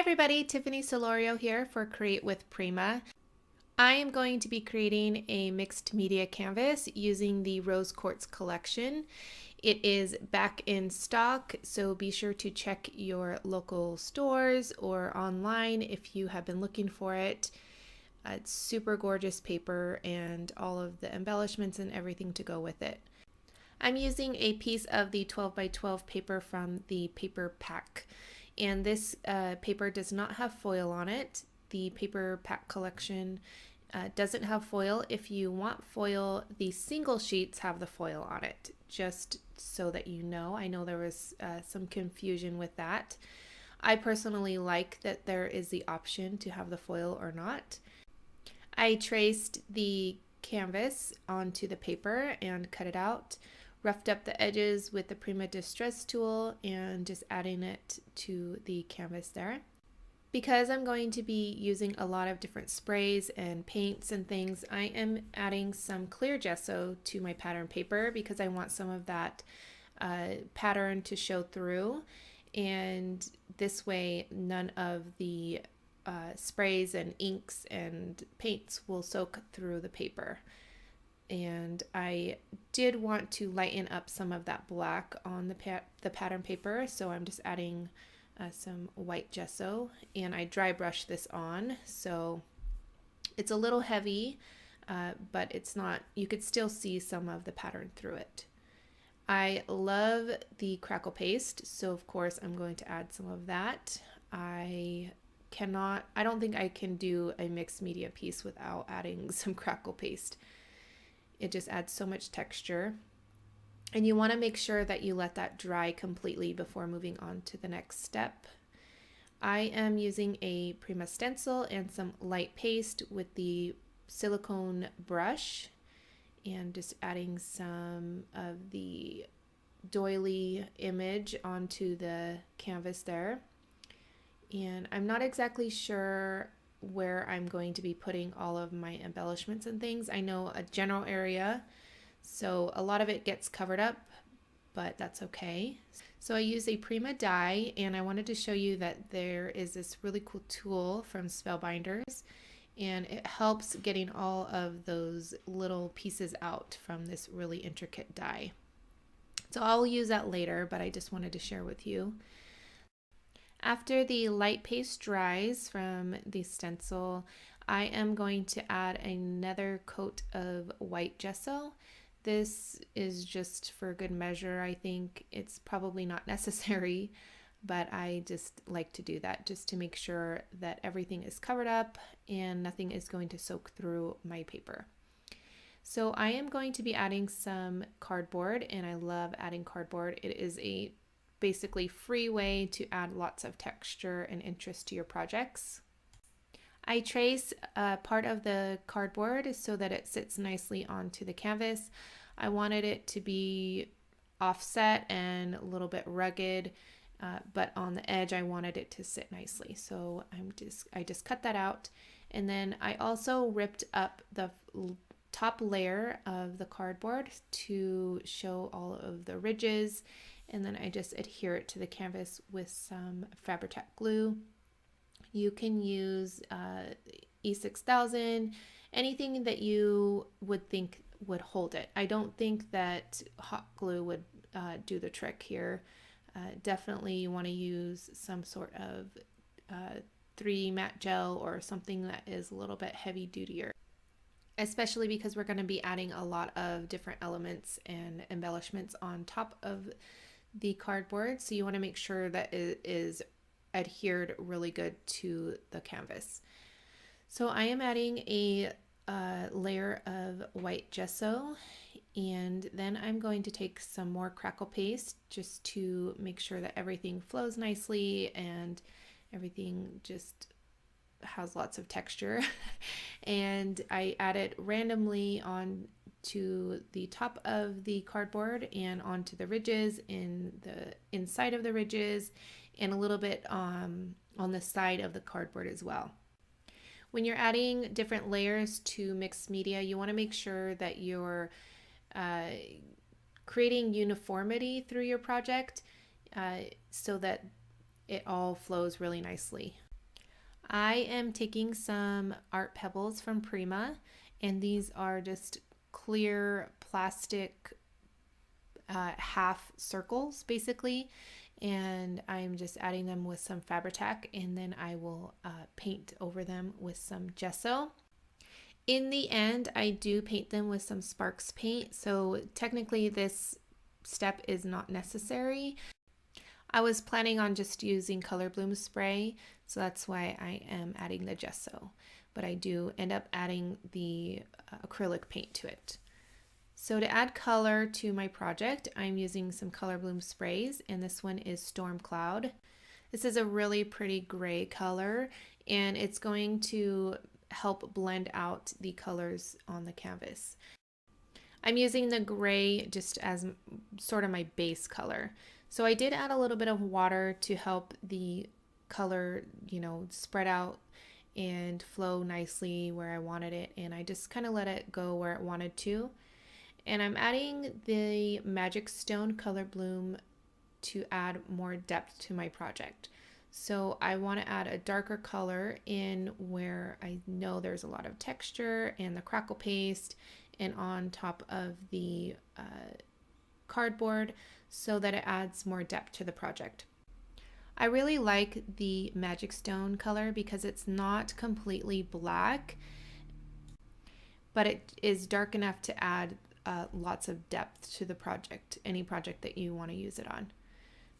everybody, Tiffany Solorio here for Create with Prima. I am going to be creating a mixed media canvas using the Rose Quartz collection. It is back in stock, so be sure to check your local stores or online if you have been looking for it. It's super gorgeous paper and all of the embellishments and everything to go with it. I'm using a piece of the 12 by 12 paper from the paper pack. And this paper does not have foil on it. The paper pack collection doesn't have foil. If you want foil, the single sheets have the foil on it, just so that you know. I know there was some confusion with that. I personally like that there is the option to have the foil or not. I traced the canvas onto the paper and cut it out. Roughed up the edges with the Prima Distress tool and just adding it to the canvas there. Because I'm going to be using a lot of different sprays and paints and things, I am adding some clear gesso to my pattern paper because I want some of that pattern to show through, and this way none of the sprays and inks and paints will soak through the paper. And I did want to lighten up some of that black on the pattern paper, so I'm just adding some white gesso, and I dry brush this on, so it's a little heavy, but it's not, you could still see some of the pattern through it. I love the crackle paste, so of course I'm going to add some of that. I don't think I can do a mixed media piece without adding some crackle paste. It just adds so much texture. And you want to make sure that you let that dry completely before moving on to the next step. I am using a Prima stencil and some light paste with the silicone brush and just adding some of the doily image onto the canvas there. And I'm not exactly sure where I'm going to be putting all of my embellishments and things. I know a general area, so a lot of it gets covered up, but that's okay. So I use a Prima die, and I wanted to show you that there is this really cool tool from Spellbinders, and it helps getting all of those little pieces out from this really intricate die. So I'll use that later, but I just wanted to share with you. After the light paste dries from the stencil, I am going to add another coat of white gesso. This is just for good measure. I think it's probably not necessary, but I just like to do that just to make sure that everything is covered up and nothing is going to soak through my paper. So I am going to be adding some cardboard, and I love adding cardboard. It is a basically free way to add lots of texture and interest to your projects. I trace part of the cardboard so that it sits nicely onto the canvas. I wanted it to be offset and a little bit rugged, but on the edge I wanted it to sit nicely. So I just cut that out, and then I also ripped up the top layer of the cardboard to show all of the ridges, and then I just adhere it to the canvas with some Fabri-Tac glue. You can use E6000, anything that you would think would hold it. I don't think that hot glue would do the trick here. Definitely you want to use some sort of 3D matte gel or something that is a little bit heavy dutier, especially because we're going to be adding a lot of different elements and embellishments on top of the cardboard, so you want to make sure that it is adhered really good to the canvas. So I am adding a layer of white gesso, and then I'm going to take some more crackle paste just to make sure that everything flows nicely and everything just has lots of texture. And I add it randomly on to the top of the cardboard and onto the ridges, in the inside of the ridges, and a little bit on the side of the cardboard as well. When you're adding different layers to mixed media, you want to make sure that you're creating uniformity through your project so that it all flows really nicely. I am taking some art pebbles from Prima, and these are just clear plastic half circles basically, and I'm just adding them with some Fabri-Tac, and then I will paint over them with some gesso. In the end, I do paint them with some Sparks paint, so technically this step is not necessary. I was planning on just using Color Bloom spray, so that's why I am adding the gesso, but I do end up adding the acrylic paint to it. So to add color to my project, I'm using some Color Bloom sprays, and this one is Storm Cloud. This is a really pretty gray color, and it's going to help blend out the colors on the canvas. I'm using the gray just as sort of my base color. So I did add a little bit of water to help the color, spread out and flow nicely where I wanted it, and I just kind of let it go where it wanted to. And I'm adding the Magic Stone Color Bloom to add more depth to my project. So I want to add a darker color in where I know there's a lot of texture and the crackle paste and on top of the cardboard, so that it adds more depth to the project. I really like the Magic Stone color because it's not completely black, but it is dark enough to add lots of depth to the project, any project that you want to use it on.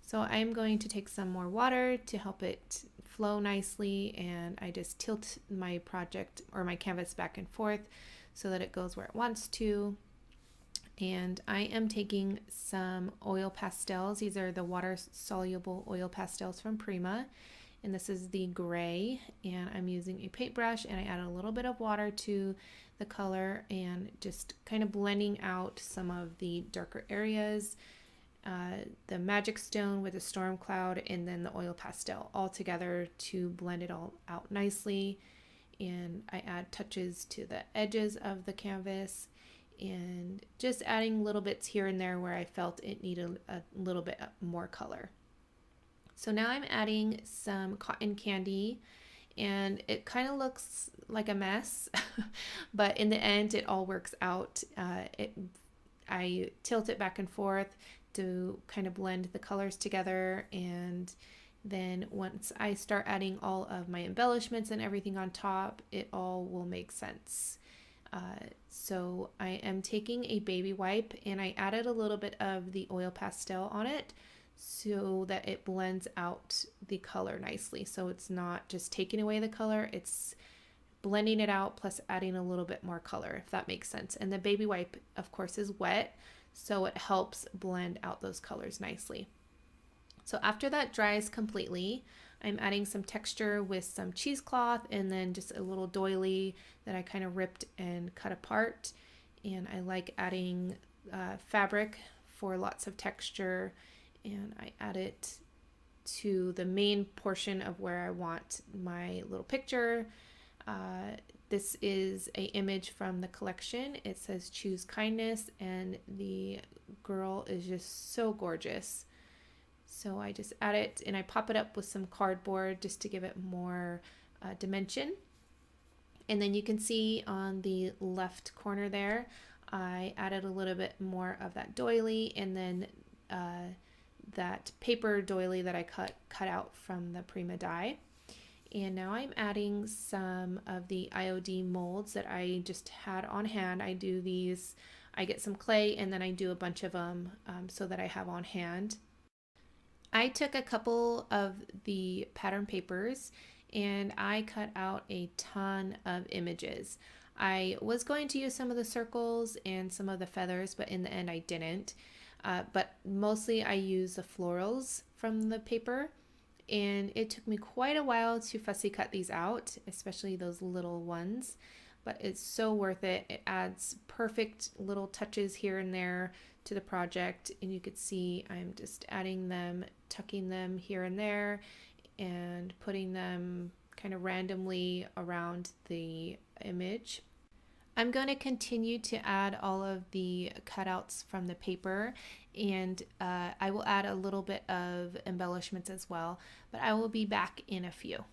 So I'm going to take some more water to help it flow nicely, and I just tilt my project or my canvas back and forth so that it goes where it wants to. And I am taking some oil pastels. These are the water soluble oil pastels from Prima, and this is the gray, and I'm using a paintbrush, and I add a little bit of water to the color and just kind of blending out some of the darker areas, the Magic Stone with the Storm Cloud, and then the oil pastel all together to blend it all out nicely. And I add touches to the edges of the canvas and just adding little bits here and there where I felt it needed a little bit more color. So now I'm adding some cotton candy, and it kind of looks like a mess, but in the end it all works out. I tilt it back and forth to kind of blend the colors together, and then once I start adding all of my embellishments and everything on top, it all will make sense. So I am taking a baby wipe, and I added a little bit of the oil pastel on it so that it blends out the color nicely. So it's not just taking away the color, it's blending it out plus adding a little bit more color, if that makes sense. And the baby wipe, of course, is wet, so it helps blend out those colors nicely. So after that dries completely, I'm adding some texture with some cheesecloth and then just a little doily that I kind of ripped and cut apart. And I like adding fabric for lots of texture, and I add it to the main portion of where I want my little picture. This is an image from the collection. It says "Choose Kindness," and the girl is just so gorgeous. So I just add it and I pop it up with some cardboard just to give it more dimension. And then you can see on the left corner there, I added a little bit more of that doily, and then that paper doily that I cut out from the Prima die. And now I'm adding some of the IOD molds that I just had on hand. I do these, I get some clay and then I do a bunch of them so that I have on hand. I took a couple of the pattern papers and I cut out a ton of images. I was going to use some of the circles and some of the feathers, but in the end I didn't. But mostly I used the florals from the paper, and it took me quite a while to fussy cut these out, especially those little ones, but it's so worth it. It adds perfect little touches here and there to the project, and you could see I'm just adding them, tucking them here and there, and putting them kind of randomly around the image. I'm going to continue to add all of the cutouts from the paper, and I will add a little bit of embellishments as well, but I will be back in a few.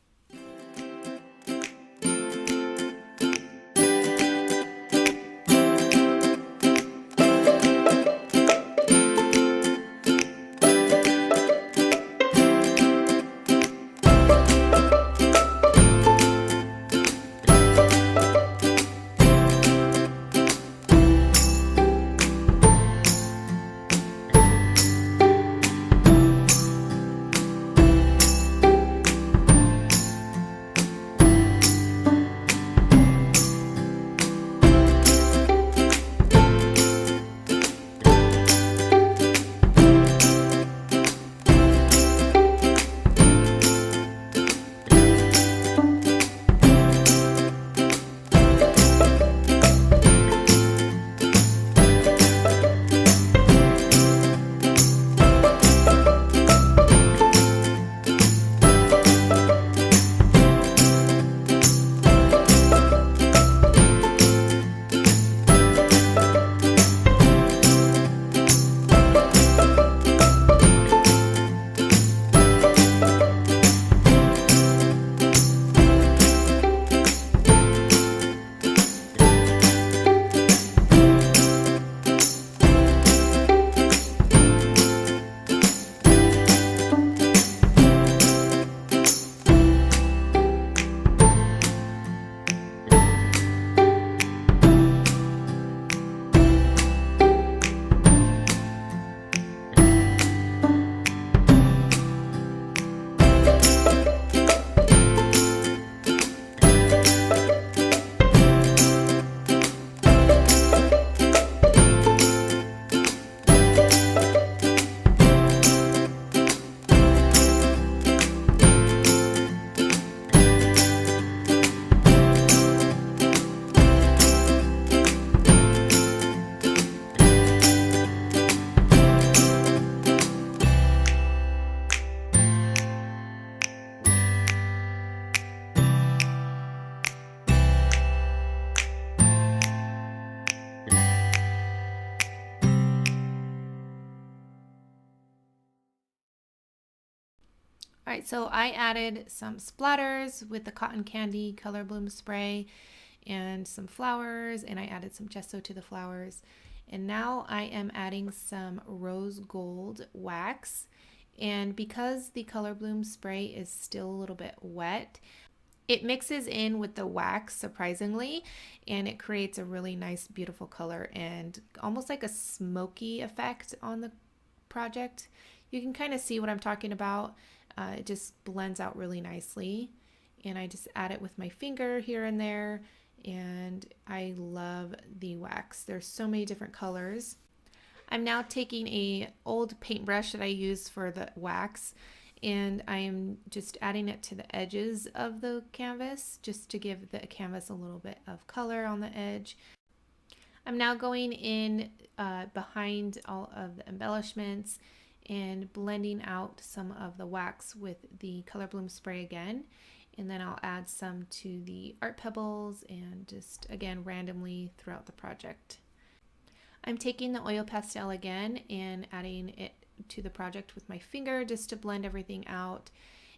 Alright, so I added some splatters with the cotton candy color bloom spray and some flowers, and I added some gesso to the flowers. And now I am adding some rose gold wax. And because the color bloom spray is still a little bit wet, it mixes in with the wax surprisingly, and it creates a really nice, beautiful color and almost like a smoky effect on the project. You can kind of see what I'm talking about. It just blends out really nicely, and I just add it with my finger here and there, and I love the wax. There's so many different colors. I'm now taking a old paintbrush that I use for the wax, and I am just adding it to the edges of the canvas just to give the canvas a little bit of color on the edge. I'm now going in behind all of the embellishments and blending out some of the wax with the color bloom spray again, and then I'll add some to the art pebbles and just again randomly throughout the project. I'm taking the oil pastel again and adding it to the project with my finger just to blend everything out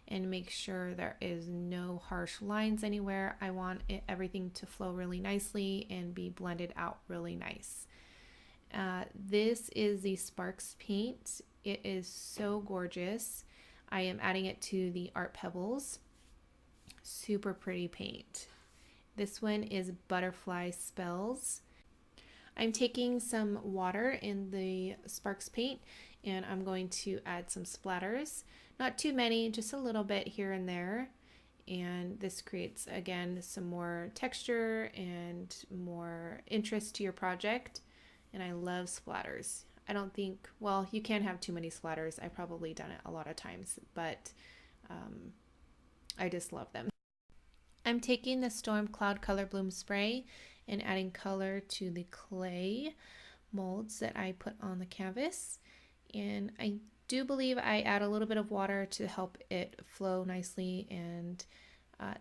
and make sure there is no harsh lines anywhere. I want everything to flow really nicely and be blended out really nice. This is the Sparks paint. It is so gorgeous. I am adding it to the art pebbles. Super pretty paint. This one is Butterfly Spells. I'm taking some water in the Sparks paint, and I'm going to add some splatters. Not too many, just a little bit here and there. And this creates, again, some more texture and more interest to your project. And I love splatters. I don't think, well, you can't have too many splatters. I've probably done it a lot of times, but I just love them. I'm taking the Storm Cloud Color Bloom Spray and adding color to the clay molds that I put on the canvas. And I do believe I add a little bit of water to help it flow nicely. And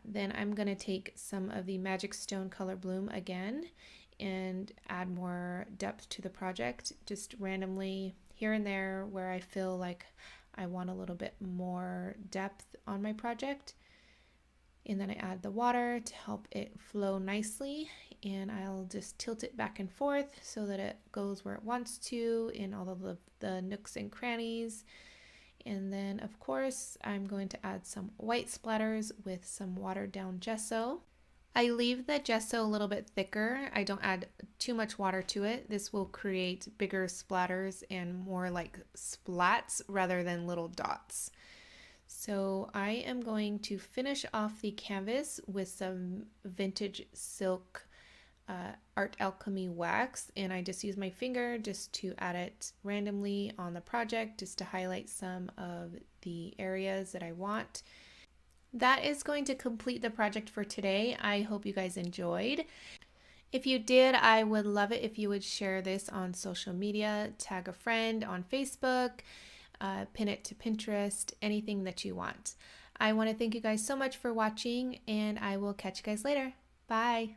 then I'm going to take some of the Magic Stone Color Bloom again and add more depth to the project, just randomly here and there where I feel like I want a little bit more depth on my project. And then I add the water to help it flow nicely, and I'll just tilt it back and forth so that it goes where it wants to in all of the nooks and crannies. And then of course I'm going to add some white splatters with some watered down gesso. I leave the gesso a little bit thicker. I don't add too much water to it. This will create bigger splatters and more like splats rather than little dots. So I am going to finish off the canvas with some vintage silk art alchemy wax, and I just use my finger just to add it randomly on the project just to highlight some of the areas that I want. That is going to complete the project for today. I hope you guys enjoyed. If you did, I would love it if you would share this on social media, tag a friend on Facebook, pin it to Pinterest, anything that you want. I want to thank you guys so much for watching, and I will catch you guys later. Bye.